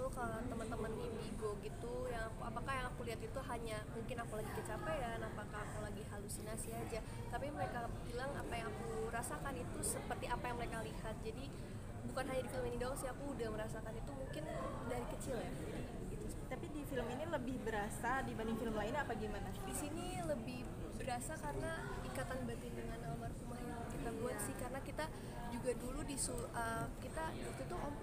itu ke teman-teman indigo gitu, yang apakah yang aku lihat itu hanya mungkin aku lagi kecapean, apakah aku lagi halusinasi aja. Tapi mereka bilang apa yang aku rasakan itu seperti apa yang mereka lihat. Jadi bukan hanya di film ini doang sih, aku udah merasakan itu mungkin dari kecil ya. Gitu. Tapi di film ini lebih berasa dibanding film lainnya apa gimana? Di sini lebih berasa karena ikatan batin dengan almarhumah yang kita buat sih, karena kita juga dulu kita waktu itu Om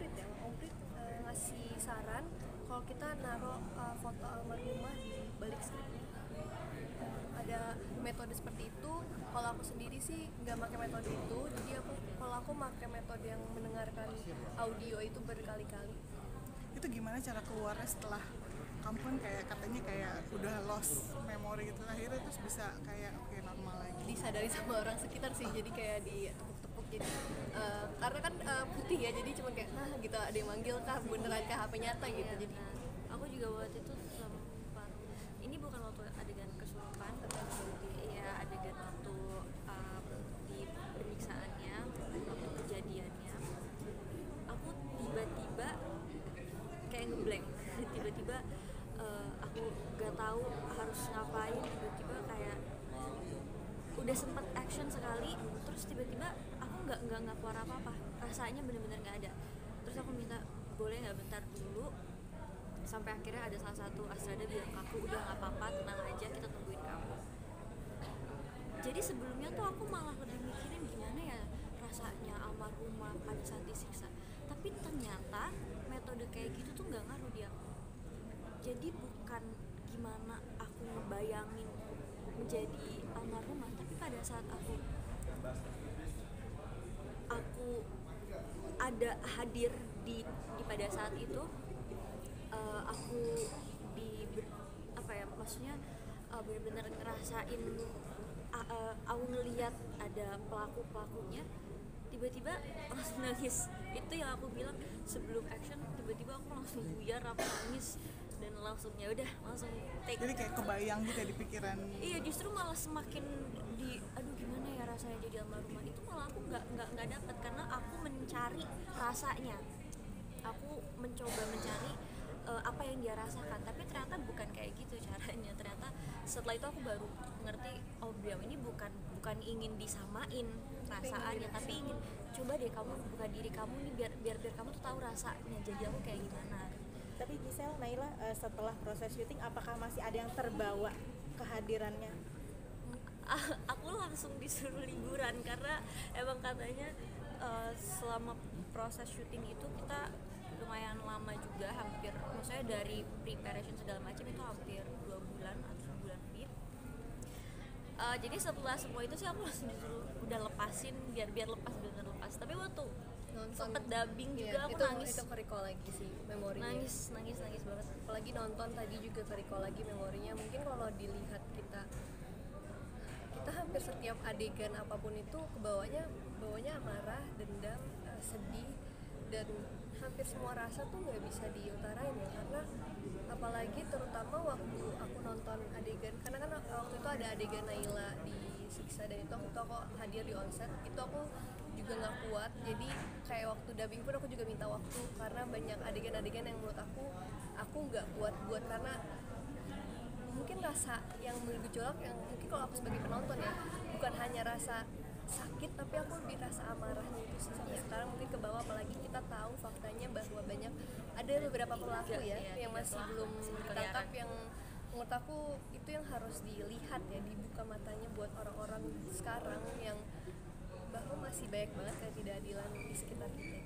Prit ngasih saran kalau kita naruh foto almarhumah di balik skripnya. Ada metode seperti itu. Kalau aku sendiri sih nggak pakai metode itu, jadi kalau aku pakai metode yang mendengarkan audio itu berkali-kali. Itu gimana cara keluarnya setelah kamu kan kayak katanya kayak udah lost memory gitu, akhirnya terus bisa kayak oke, normal lagi? Disadari sama orang sekitar sih, jadi kayak ditepuk-tepuk, jadi karena kan putih ya, jadi cuma kayak nah gitu, ada yang manggil kah, beneran kah, HP nyata gitu. Jadi aku juga waktu itu sempat, ini bukan waktu adegan kesurupan, ya adegan waktu di penyiksaannya, waktu kejadiannya, aku tiba-tiba kayak ngeblank, tiba-tiba aku gak tahu harus ngapain, tiba-tiba kayak udah sempet action sekali, terus tiba-tiba aku nggak keluar apa-apa, rasanya bener-bener nggak ada. Terus aku minta boleh nggak bentar dulu, sampai akhirnya ada salah satu Astrada bilang aku udah nggak apa-apa, tenang aja, kita tungguin kamu. Jadi sebelumnya tuh aku malah lebih mikirin gimana ya rasanya almarhumah pada saat disiksa, tapi ternyata metode kayak gitu tuh nggak ngaruh di aku. Jadi bukan gimana aku ngebayangin menjadi almarhumah, tapi pada saat aku ada hadir di pada saat itu, aku apa ya, maksudnya benar-benar ngerasain, aku ngelihat ada pelakunya, tiba-tiba langsung nangis. Itu yang aku bilang sebelum action, tiba-tiba aku langsung buyar, aku nangis dan langsung ya udah langsung take. Jadi kayak kebayang gitu ya di pikiran. Iya, justru malah semakin aduh gimana ya rasanya jadi almarhumah, itu malah aku nggak dapet, karena aku mencari rasanya, aku mencoba mencari apa yang dia rasakan, tapi ternyata bukan kayak gitu caranya. Ternyata setelah itu aku baru ngerti, oh beliau ini bukan ingin disamain rasaannya, tapi ingin coba deh kamu buka diri kamu nih, biar kamu tuh tahu rasanya jadi aku kayak gimana. Tapi Giselle, Naila, setelah proses syuting apakah masih ada yang terbawa kehadirannya? Aku langsung disuruh liburan karena emang katanya selama proses syuting itu kita lumayan lama juga, hampir, maksudnya dari preparation segala macam itu hampir 2 bulan atau 1 bulan lebih. Jadi setelah semua itu sih aku langsung disuruh udah lepasin, biar lepas, bener lepas. Tapi waktu sempet dubbing juga aku nangis. Itu ke-recall lagi sih memorinya. Nangis banget. Apalagi nonton tadi juga ke-recall lagi memorinya. Mungkin kalau dilihat kita hampir setiap adegan apapun itu bawanya amarah, dendam, sedih, dan hampir semua rasa tuh nggak bisa diutarain ya, karena apalagi terutama waktu aku nonton adegan, karena kan waktu itu ada adegan Naila disiksa, dan itu aku hadir di onset, itu aku juga nggak kuat. Jadi kayak waktu dubbing pun aku juga minta waktu, karena banyak adegan-adegan yang menurut aku nggak kuat buat, karena mungkin rasa yang bergejolak, yang mungkin kalau aku sebagai penonton ya, bukan hanya rasa sakit, tapi aku lebih rasa amarahnya itu sih sampai sekarang mungkin ke bawah. Apalagi kita tahu faktanya bahwa ada beberapa pelaku ya yang masih belum ditangkap, yang menurut aku itu yang harus dilihat ya, dibuka matanya buat orang-orang sekarang, yang bahwa masih banyak banget ketidakadilan di sekitar kita.